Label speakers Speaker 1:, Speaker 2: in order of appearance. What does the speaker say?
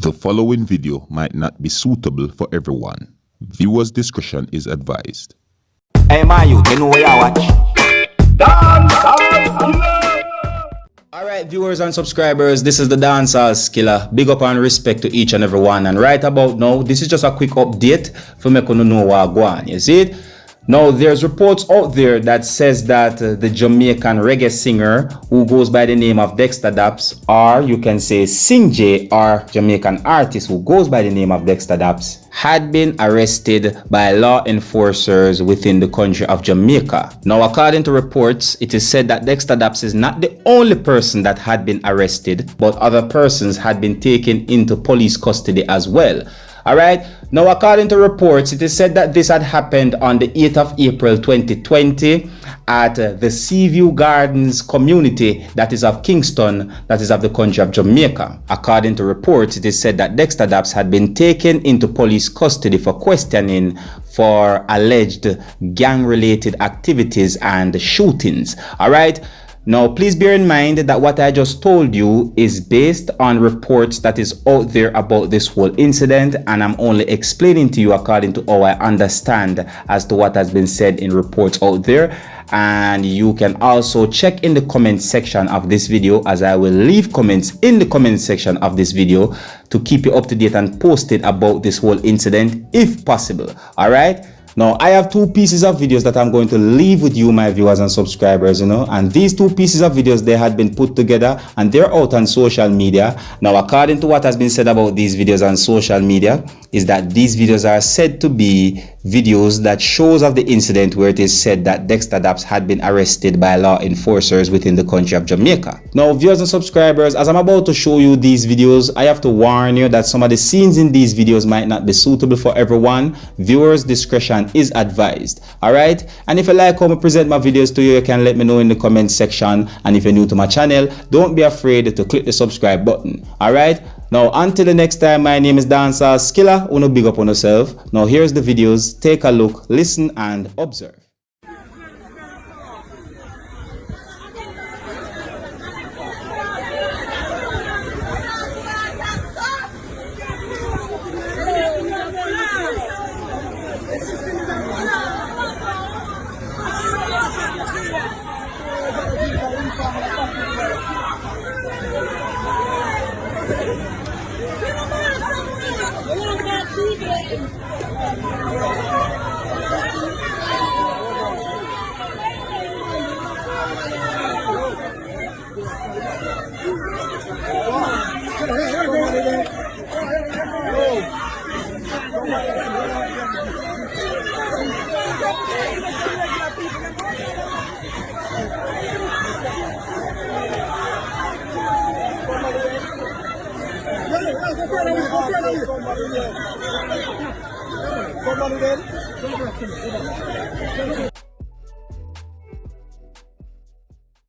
Speaker 1: The following video might not be suitable for everyone. Viewers' discretion is advised.
Speaker 2: Hey man, you know where I watch. Dancehall. Alright viewers and subscribers, this is the Dancehall Skilla. Big up and respect to each and every one. And right about now, this is just a quick update for me to know what go on. You see it? Now, there's reports out there that says that the Jamaican reggae singer who goes by the name of Dexta Daps, or you can say Sing J, or Jamaican artist who goes by the name of Dexta Daps, had been arrested by law enforcers within the country of Jamaica. Now, according to reports, it is said that Dexta Daps is not the only person that had been arrested, but other persons had been taken into police custody as well. Alright, now according to reports, it is said that this had happened on the 8th of April 2020 at the Seaview Gardens community that is of Kingston, that is of the country of Jamaica. According to reports, it is said that Dexta Daps had been taken into police custody for questioning for alleged gang-related activities and shootings. Alright. Now, please bear in mind that what I just told you is based on reports that is out there about this whole incident, and I'm only explaining to you according to how I understand as to what has been said in reports out there. And you can also check in the comment section of this video, as I will leave comments in the comment section of this video to keep you up to date and posted about this whole incident if possible. All right. Now, I have two pieces of videos that I'm going to leave with you, my viewers and subscribers, and these two pieces of videos, they had been put together and they're out on social media. Now, according to what has been said about these videos on social media, is that these videos are said to be videos that shows of the incident where it is said that Dexta Daps had been arrested by law enforcers within the country of Jamaica. Now, viewers and subscribers, as I'm about to show you these videos, I have to warn you that some of the scenes in these videos might not be suitable for everyone. Viewers' discretion is advised. Alright, and if you like how I present my videos to you, you can let me know in the comment section. And if you're new to my channel, don't be afraid to click the subscribe button. Alright, now until the next time, my name is Dancehall Skilla. Uno big up on yourself. Now here's the videos. Take a look, listen and observe. Somebody then.